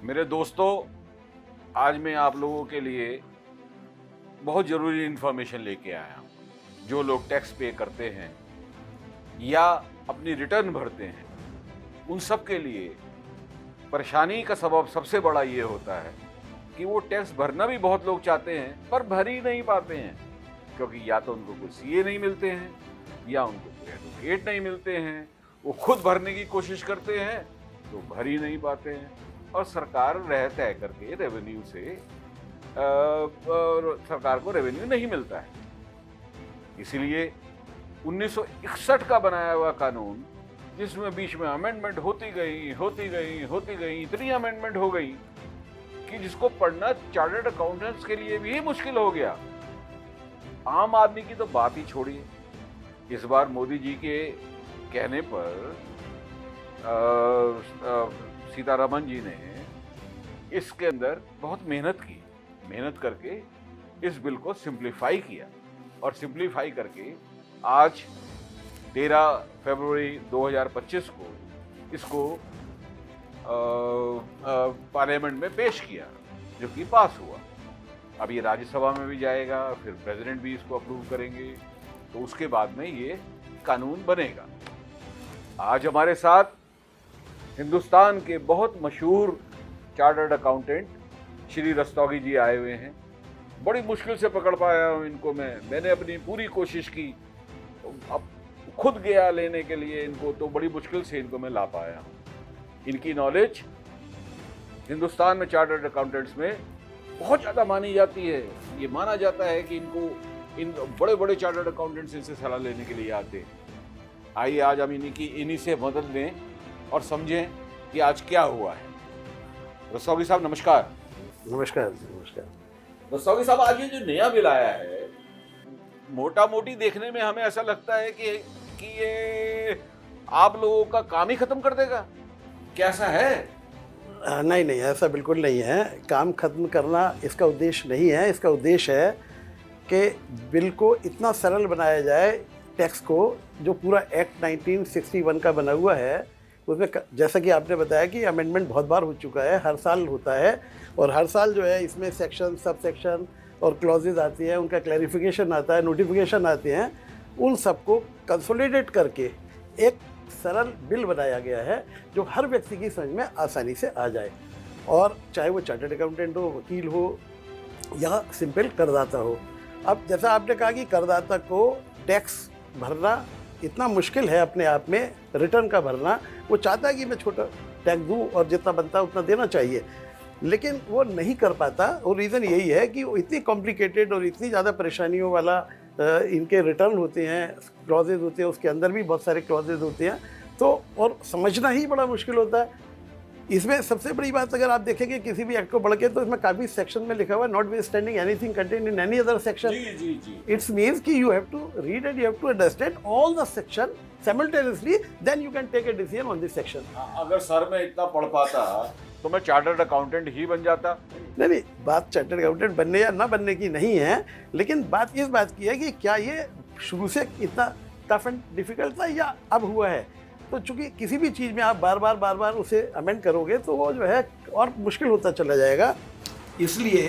मेरे दोस्तों, आज मैं आप लोगों के लिए बहुत ज़रूरी इन्फॉर्मेशन लेके आया हूँ। जो लोग टैक्स पे करते हैं या अपनी रिटर्न भरते हैं, उन सब के लिए परेशानी का सबब सबसे बड़ा ये होता है कि वो टैक्स भरना भी बहुत लोग चाहते हैं पर भर ही नहीं पाते हैं, क्योंकि या तो उनको कोई सीए नहीं मिलते हैं या उनको कोई एडवोकेट नहीं मिलते हैं। वो खुद भरने की कोशिश करते हैं तो भर ही नहीं पाते हैं, और सरकार रह तय करके रेवेन्यू से और सरकार को रेवेन्यू नहीं मिलता है। इसीलिए 1961 का बनाया हुआ कानून, जिसमें बीच में अमेंडमेंट होती गई, इतनी अमेंडमेंट हो गई कि जिसको पढ़ना चार्टर्ड अकाउंटेंट्स के लिए भी मुश्किल हो गया। आम आदमी की तो बात ही छोड़िए। इस बार मोदी जी के कहने पर सीतारमन जी ने इसके अंदर बहुत मेहनत करके इस बिल को सिंप्लीफाई किया, और सिंप्लीफाई करके आज 13 फरवरी 2025 को इसको पार्लियामेंट में पेश किया, जो कि पास हुआ। अब ये राज्यसभा में भी जाएगा, फिर प्रेसिडेंट भी इसको अप्रूव करेंगे, तो उसके बाद में ये कानून बनेगा। आज हमारे साथ हिंदुस्तान के बहुत मशहूर चार्टर्ड अकाउंटेंट श्री रस्तोगी जी आए हुए हैं। बड़ी मुश्किल से पकड़ पाया हूँ इनको मैंने अपनी पूरी कोशिश की, अब खुद गया लेने के लिए इनको, तो बड़ी मुश्किल से इनको मैं ला पाया हूँ। इनकी नॉलेज हिंदुस्तान में चार्टर्ड अकाउंटेंट्स में बहुत ज़्यादा मानी जाती है। ये माना जाता है कि इन बड़े बड़े चार्टर्ड अकाउंटेंट्स इनसे सलाह लेने के लिए आते हैं। आइए आज हम इन्हीं से मदद लें और समझें कि आज क्या हुआ है। रस्तोगी साहब नमस्कार। नमस्कार जी, नमस्कार। रस्तोगी साहब, आज ये जो नया बिल आया है, मोटा मोटी देखने में हमें ऐसा लगता है कि ये आप लोगों का काम ही खत्म कर देगा। कैसा है? नहीं नहीं, ऐसा बिल्कुल नहीं है। काम खत्म करना इसका उद्देश्य नहीं है। इसका उद्देश्य है कि बिल को इतना सरल बनाया जाए, टैक्स को, जो पूरा एक्ट 1961 का बना हुआ है उसमें जैसा कि आपने बताया कि अमेंडमेंट बहुत बार हो चुका है, हर साल होता है, और हर साल जो है इसमें सेक्शन, सब सेक्शन और क्लॉजेज आती हैं, उनका क्लैरिफिकेशन आता है, नोटिफिकेशन आते हैं। उन सबको कंसोलिडेट करके एक सरल बिल बनाया गया है जो हर व्यक्ति की समझ में आसानी से आ जाए, और चाहे वो चार्टर्ड अकाउंटेंट हो, वकील हो या सिंपल करदाता हो। अब जैसा आपने कहा कि करदाता को टैक्स भरना इतना मुश्किल है अपने आप में, रिटर्न का भरना। वो चाहता है कि मैं छोटा टैक्स दूँ और जितना बनता है उतना देना चाहिए, लेकिन वो नहीं कर पाता। और रीज़न यही है कि वो इतनी कॉम्प्लिकेटेड और इतनी ज़्यादा परेशानियों वाला इनके रिटर्न होते हैं, क्लॉजेज होते हैं, उसके अंदर भी बहुत सारे क्लॉजेज होते हैं, तो और समझना ही बड़ा मुश्किल होता है। इसमें सबसे बड़ी बात, अगर आप देखेंगे किसी भी एक्ट को पढ़ के, तो इसमें काफ़ी सेक्शन में लिखा हुआ है notwithstanding anything contained in any other section. जी। इट्स मीन्स कि you have to read and you have to understand all the section simultaneously, then you can take a decision on this section. अगर sir मैं इतना पढ़ पाता तो मैं chartered accountant ही बन जाता। नहीं, बात चार्टर्ड अकाउंटेंट बनने या ना बनने की नहीं है, लेकिन बात इस बात की है कि क्या ये शुरू से इतना टफ एंड डिफिकल्ट था या अब हुआ है। तो चूंकि किसी भी चीज़ में आप बार बार उसे अमेंड करोगे तो वो जो है और मुश्किल होता चला जाएगा। इसलिए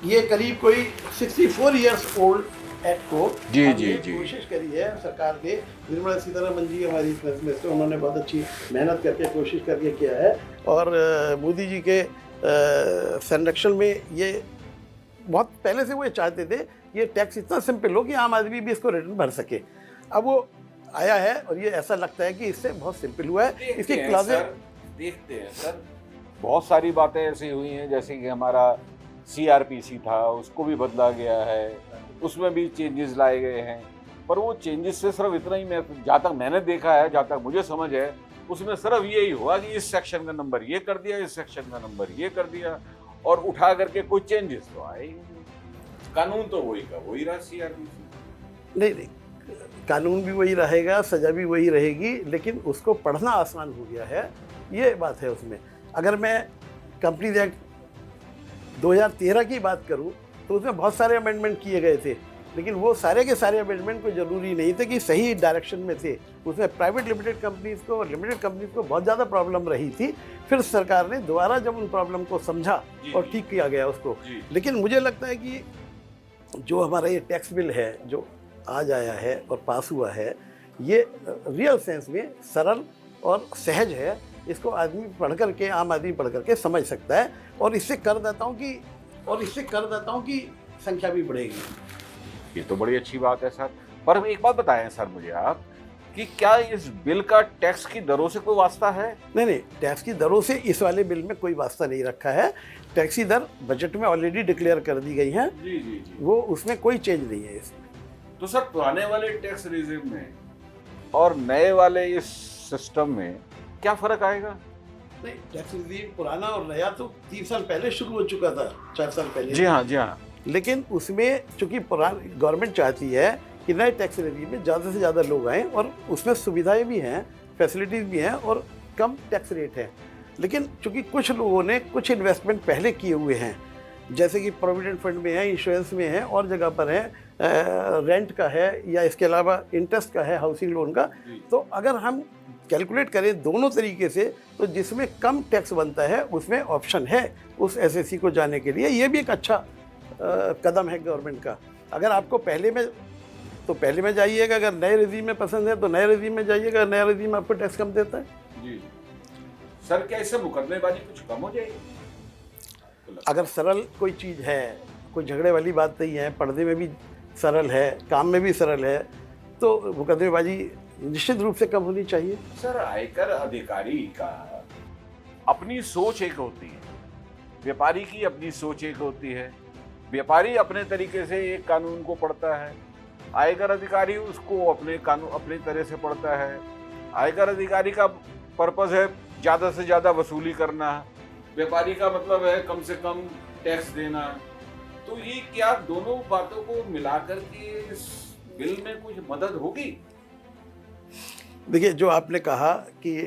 ये करीब कोई 64 ईयर्स ओल्ड एक्ट को जी कोशिश करी है सरकार ने। निर्मला सीतारमन जी हमारी फाइनेंस मिनिस्टर, उन्होंने बहुत अच्छी मेहनत करके कोशिश करके किया है, और मोदी जी के संरक्षण में ये बहुत पहले से वो ये चाहते थे ये टैक्स इतना सिंपल हो कि आम आदमी भी इसको रिटर्न भर सके। अब वो आया है और ये ऐसा लगता है कि इससे बहुत सिंपल हुआ है। इसकी क्लासेस देखते हैं सर, बहुत सारी बातें ऐसी हुई हैं, जैसे कि हमारा CRPC था, उसको भी बदला गया है, उसमें भी चेंजेस लाए गए हैं, पर वो चेंजेस से सिर्फ इतना ही, मैं जहाँ तक मैंने देखा है, जहाँ तक मुझे समझ है, उसमें सिर्फ यही हुआ कि इस सेक्शन का नंबर ये कर दिया, इस सेक्शन का नंबर ये कर दिया, और उठा करके कोई चेंजेस तो आए ही नहीं। कानून तो वही का वही रहा। CRPC नहीं, कानून भी वही रहेगा, सज़ा भी वही रहेगी, लेकिन उसको पढ़ना आसान हो गया है, ये बात है उसमें। अगर मैं कंपनीज एक्ट 2013 की बात करूं तो उसमें बहुत सारे अमेंडमेंट किए गए थे, लेकिन वो सारे के सारे अमेंडमेंट कोई ज़रूरी नहीं थे कि सही डायरेक्शन में थे। उसमें प्राइवेट लिमिटेड कंपनीज़ को और लिमिटेड कंपनीज़ को बहुत ज़्यादा प्रॉब्लम रही थी। फिर सरकार ने दोबारा जब उन प्रॉब्लम को समझा और ठीक किया गया उसको। लेकिन मुझे लगता है कि जो हमारा ये टैक्स बिल है जो आज आया है और पास हुआ है, ये रियल सेंस में सरल और सहज है। इसको आदमी पढ़ करके, आम आदमी पढ़ करके समझ सकता है और इससे करदाताओं की संख्या भी बढ़ेगी। ये तो बड़ी अच्छी बात है सर। पर एक बात बताएं सर मुझे आप कि क्या इस बिल का टैक्स की दरों से कोई वास्ता है? नहीं, टैक्स की दरों से इस वाले बिल में कोई वास्ता नहीं रखा है। टैक्स की दर बजट में ऑलरेडी डिक्लेयर कर दी गई है। जी। वो उसमें कोई चेंज नहीं है इसमें। तो सर पुराने वाले टैक्स रिजिम में और नए वाले इस सिस्टम में क्या फर्क आएगा? नहीं, टैक्स रिजीम पुराना और नया तो 3 साल पहले शुरू हो चुका था, 4 साल पहले। जी हाँ। लेकिन उसमें चूंकि पुरानी गवर्नमेंट चाहती है कि नए टैक्स रिजीम में ज़्यादा से ज़्यादा लोग आएँ और उसमें सुविधाएं भी हैं, फैसिलिटीज़ भी हैं और कम टैक्स रेट है। लेकिन चूंकि कुछ लोगों ने कुछ इन्वेस्टमेंट पहले किए हुए हैं, जैसे कि प्रोविडेंट फंड में है, इंश्योरेंस में है और जगह पर है, रेंट का है या इसके अलावा इंटरेस्ट का है, हाउसिंग लोन का। तो अगर हम कैलकुलेट करें दोनों तरीके से तो जिसमें कम टैक्स बनता है उसमें ऑप्शन है उस एसएससी को जाने के लिए। ये भी एक अच्छा कदम है गवर्नमेंट का। अगर आपको पहले में जाइएगा, अगर नए रिजीम में पसंद है तो नए रिजीम में जाइएगा, नया रिजीम आपको टैक्स कम देता है। जी सर, क्या इससे मुकदमेबाजी कुछ कम हो जाएगी? अगर सरल कोई चीज़ है, कोई झगड़े वाली बात नहीं है, पढ़ने में भी सरल है, काम में भी सरल है, तो मुकदमेबाजी निश्चित रूप से कम होनी चाहिए। सर, आयकर अधिकारी का अपनी सोच एक होती है, व्यापारी की अपनी सोच एक होती है। व्यापारी अपने तरीके से एक कानून को पढ़ता है, आयकर अधिकारी उसको अपने तरह से पढ़ता है। आयकर अधिकारी का पर्पस है ज़्यादा से ज़्यादा वसूली करना, व्यापारी का मतलब है कम से कम टैक्स देना। तो ये क्या दोनों बातों को मिलाकर के इस बिल में कुछ मदद होगी? देखिए, जो आपने कहा कि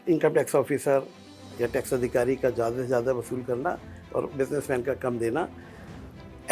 इनकम टैक्स ऑफिसर या टैक्स अधिकारी का ज़्यादा से ज़्यादा वसूल करना और बिजनेसमैन का कम देना,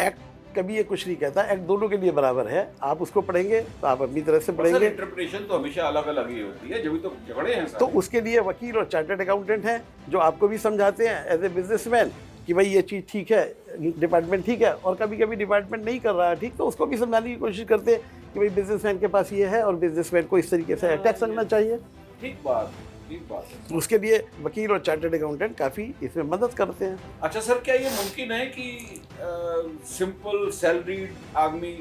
एक्ट कभी ये कुछ नहीं कहता। एक्ट दोनों के लिए बराबर है। आप उसको पढ़ेंगे तो आप अपनी तरह से पढ़ेंगे। इंटरप्रिटेशन तो हमेशा अलग अलग ही होती है, जब तो झगड़े हैं तो उसके लिए वकील और चार्टर्ड अकाउंटेंट हैं जो आपको भी समझाते हैं एज ए बिजनेसमैन कि भाई ये चीज़ ठीक है, डिपार्टमेंट ठीक है। और कभी कभी डिपार्टमेंट नहीं कर रहा है ठीक, तो उसको भी समझाने की कोशिश करते हैं कि भाई बिजनेसमैन के पास ये है और बिजनेसमैन को इस तरीके से टैक्स लगना चाहिए। ठीक बात है। उसके लिए वकील और चार्टर्ड अकाउंटेंट काफ़ी इसमें मदद करते हैं। अच्छा सर, क्या ये मुमकिन है कि सिंपल सैलरीड आदमी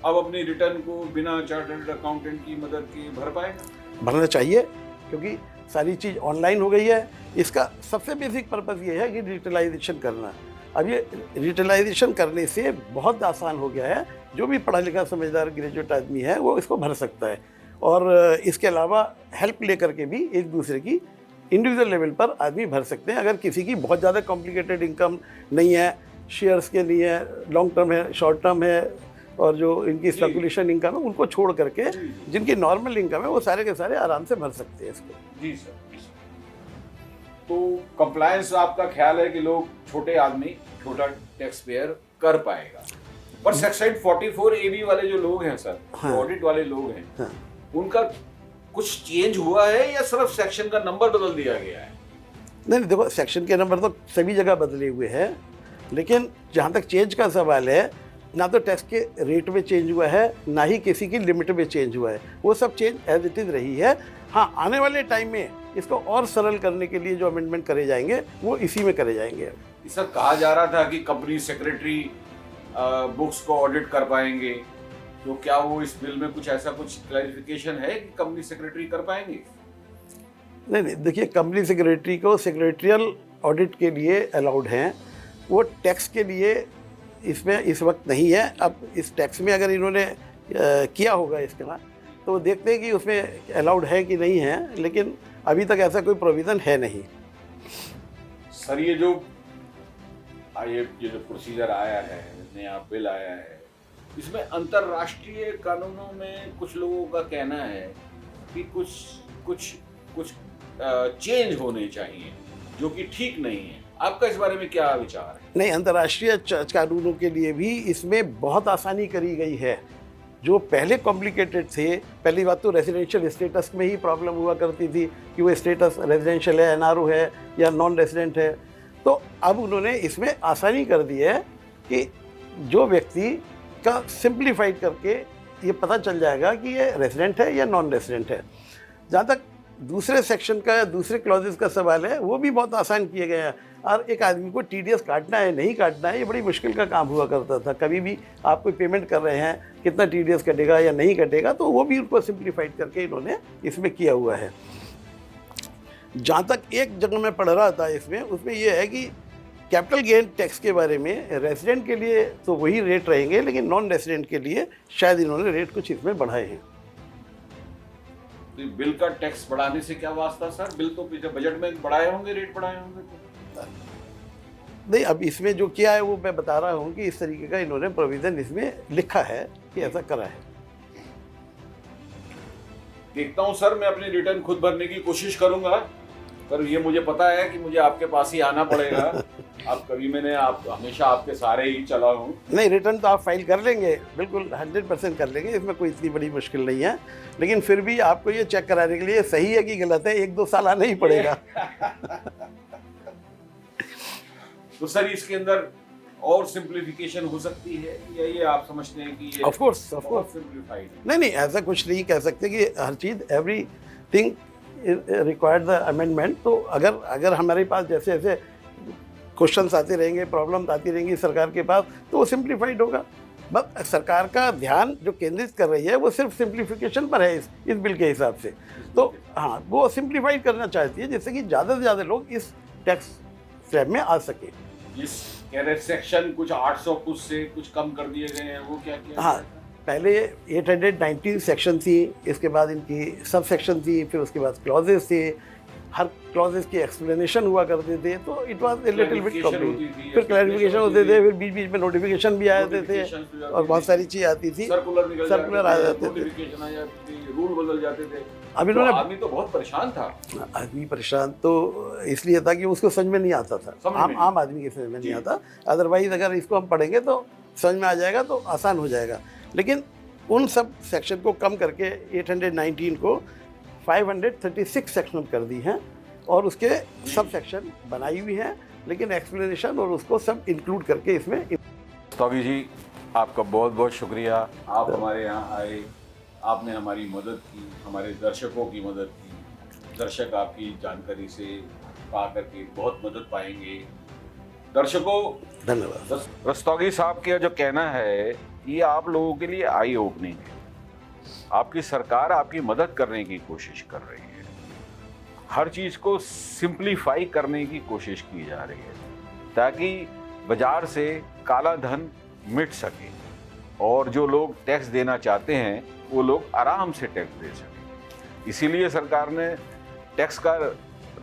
अब अपनी रिटर्न को बिना चार्टर्ड अकाउंटेंट की मदद के भर पाएगा? भरना चाहिए, क्योंकि सारी चीज़ ऑनलाइन हो गई है। इसका सबसे बेसिक पर्पज़ ये है कि डिजिटलाइजेशन करना। अब ये डिजिटलाइजेशन करने से बहुत आसान हो गया है। जो भी पढ़ा लिखा समझदार ग्रेजुएट आदमी है वो इसको भर सकता है। और इसके अलावा हेल्प लेकर के भी एक दूसरे की इंडिविजुअल लेवल पर आदमी भर सकते हैं। अगर किसी की बहुत ज़्यादा कॉम्प्लिकेटेड इनकम नहीं है, शेयर्स के लिए है, लॉन्ग टर्म है, शॉर्ट टर्म है, और जो इनकी स्पेकुलेशन इनकम है उनको छोड़ करके जिनकी नॉर्मल इनकम है वो सारे के सारे आराम से भर सकते हैं इसको। जी सर। तो कंप्लायंस आपका ख्याल है कि लोग छोटे आदमी छोटा टैक्स पेयर कर पाएगा, पर सेक्शन 44AB वाले जो लोग हैं सर, ऑडिट वाले लोग हैं, उनका कुछ चेंज हुआ है या सिर्फ सेक्शन का नंबर बदल दिया गया है? नहीं, देखो, सेक्शन के नंबर तो सभी जगह बदले हुए हैं, लेकिन जहाँ तक चेंज का सवाल है, ना तो टैक्स के रेट में चेंज हुआ है, ना ही किसी की लिमिट में चेंज हुआ है। वो सब चेंज एज इट इज़ रही है। हाँ, आने वाले टाइम में इसको और सरल करने के लिए जो अमेंडमेंट करे जाएंगे वो इसी में करे जाएंगे। सर, कहा जा रहा था कि कंपनी सेक्रेटरी बुक्स को ऑडिट कर पाएंगे, तो क्या वो इस बिल में कुछ क्लैरिफिकेशन है कि कंपनी सेक्रेटरी कर पाएंगे? नहीं, देखिए, कंपनी सेक्रेटरी को सेक्रेटरियल ऑडिट के लिए अलाउड हैं, वो टैक्स के लिए इसमें इस वक्त नहीं है। अब इस टैक्स में अगर इन्होंने किया होगा इसका, तो देखते हैं कि उसमें अलाउड है कि नहीं है, लेकिन अभी तक ऐसा कोई प्रोविज़न है नहीं। सर, ये जो प्रोसीजर आया है, नया बिल आया है, इसमें अंतर्राष्ट्रीय कानूनों में कुछ लोगों का कहना है कि कुछ चेंज होने चाहिए। जो कि ठीक नहीं है। आपका इस बारे में क्या विचार है? नहीं, अंतर्राष्ट्रीय कानूनों के लिए भी इसमें बहुत आसानी करी गई है। जो पहले कॉम्प्लिकेटेड थे, पहली बात तो रेजिडेंशियल स्टेटस में ही प्रॉब्लम हुआ करती थी कि वो स्टेटस रेजिडेंशियल है, एनआरओ है या नॉन रेजिडेंट है। तो अब उन्होंने इसमें आसानी कर दी है कि जो व्यक्ति का सिंप्लीफाइड करके ये पता चल जाएगा कि ये रेजिडेंट है या नॉन रेजिडेंट है। जहाँ तक दूसरे सेक्शन का या दूसरे क्लॉजेस का सवाल है, वो भी बहुत आसान किए गए हैं। और एक आदमी को टीडीएस काटना है नहीं काटना है, ये बड़ी मुश्किल का काम हुआ करता था। कभी भी आप कोई पेमेंट कर रहे हैं, कितना टीडीएस कटेगा या नहीं कटेगा, तो वो भी उनको सिंप्लीफाइड करके इन्होंने इसमें किया हुआ है। जहाँ तक एक जगह मैं पढ़ रहा था इसमें, उसमें ये है कि कैपिटल गेन टैक्स के बारे में रेजिडेंट के लिए तो वही रेट रहेंगे, लेकिन नॉन रेजिडेंट के लिए शायद इन्होंने रेट कुछ इसमें बढ़ाए हैं। तो बिल का टैक्स बढ़ाने से क्या वास्ता सर? बिल तो पीछे बजट में बढ़ाए होंगे, रेट बढ़ाए होंगे तो। नहीं, अब इसमें जो किया है वो मैं बता रहा हूँ कि इस तरीके का इन्होंने प्रोविजन इसमें लिखा है कि ऐसा करा है। देखता हूँ सर, मैं अपनी रिटर्न खुद भरने की कोशिश करूंगा, पर ये मुझे पता है कि मुझे आपके पास ही आना पड़ेगा। आप हमेशा आपके सहारे ही चला हूँ। नहीं, रिटर्न तो आप फाइल कर लेंगे, बिल्कुल 100% कर लेंगे, इसमें कोई इतनी बड़ी मुश्किल नहीं है। लेकिन फिर भी आपको ये चेक कराने के लिए सही है कि गलत है, 1-2 साल आना ही पड़ेगा। तो सर इसके अंदर और सिंप्लीफिकेशन हो सकती है या ये आप समझते हैं कि ये ऑफ कोर्स सिंप्लीफाइड है? नहीं, ऐसा कुछ नहीं कह सकते कि हर चीज़ एवरीथिंग रिक्वायर्ड द अमेंडमेंट। तो अगर हमारे पास जैसे जैसे क्वेश्चंस आते रहेंगे, प्रॉब्लम्स आती रहेंगी सरकार के पास, तो वो सिंप्लीफाइड होगा। बस सरकार का ध्यान जो केंद्रित कर रही है वो सिर्फ सिंप्लीफिकेशन पर है इस बिल के हिसाब से। तो हाँ, वो सिंप्लीफाइड करना चाहती है जिससे कि ज़्यादा से ज़्यादा लोग इस टैक्स स्लैब में आ सके। इस कह रहे सेक्शन कुछ 800 कुछ से कुछ कम कर दिए गए हैं, वो क्या किया? हाँ, पहले 890 सेक्शन थी, इसके बाद इनकी सब सेक्शन थी, फिर उसके बाद क्लॉजेस थे। हर क्लॉजेस की एक्सप्लेनेशन हुआ करते थे, तो it was a little bit complicated. फिर क्लैरिफिकेशन होते थे, फिर बीच बीच में नोटिफिकेशन भी आते थे और बहुत सारी चीज़ आती थी, सर्कुलर आ जाते थे, रूल बदल जाते थे। अब इन्होंने आदमी तो बहुत परेशान था। आदमी परेशान तो इसलिए था कि उसको समझ में नहीं आता था, आम आदमी के समझ में नहीं आता। अदरवाइज अगर इसको हम पढ़ेंगे तो समझ में आ जाएगा, तो आसान हो जाएगा। लेकिन उन सब सेक्शन को कम करके 819 को 536 सेक्शन कर दी हैं और उसके सब सेक्शन बनाई हुई हैं, लेकिन एक्सप्लेनेशन और उसको सब इंक्लूड करके इसमें। रस्तोगी जी, आपका बहुत बहुत शुक्रिया। आप हमारे यहाँ आए, आपने हमारी मदद की, हमारे दर्शकों की मदद की। दर्शक आपकी जानकारी से पा करके बहुत मदद पाएंगे। दर्शकों धन्यवाद। रस्तोगी साहब का जो कहना है ये आप लोगों के लिए आई ओपनिंग है। आपकी सरकार आपकी मदद करने की कोशिश कर रही है, हर चीज़ को सिंप्लीफाई करने की कोशिश की जा रही है ताकि बाजार से काला धन मिट सके और जो लोग टैक्स देना चाहते हैं वो लोग आराम से टैक्स दे सकें। इसीलिए सरकार ने टैक्स का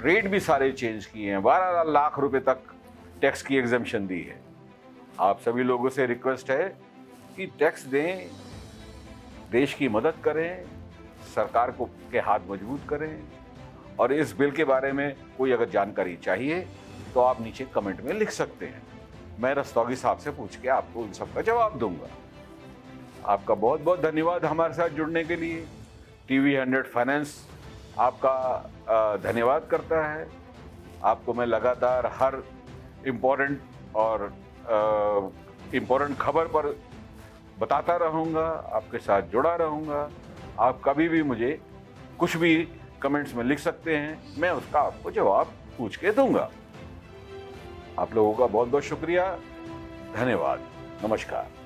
रेट भी सारे चेंज किए हैं। 12 लाख रुपए तक टैक्स की एग्जम्पशन दी है। आप सभी लोगों से रिक्वेस्ट है कि टैक्स दें, देश की मदद करें, सरकार को के हाथ मजबूत करें। और इस बिल के बारे में कोई अगर जानकारी चाहिए तो आप नीचे कमेंट में लिख सकते हैं। मैं रस्तोगी साहब से पूछ के आपको इन सब का जवाब दूंगा। आपका बहुत बहुत धन्यवाद हमारे साथ जुड़ने के लिए। टीवी 100 फाइनेंस आपका धन्यवाद करता है। आपको मैं लगातार हर इम्पोर्टेंट खबर पर बताता रहूँगा, आपके साथ जुड़ा रहूँगा। आप कभी भी मुझे कुछ भी कमेंट्स में लिख सकते हैं, मैं उसका आपको जवाब पूछ के दूंगा। आप लोगों का बहुत बहुत शुक्रिया, धन्यवाद, नमस्कार।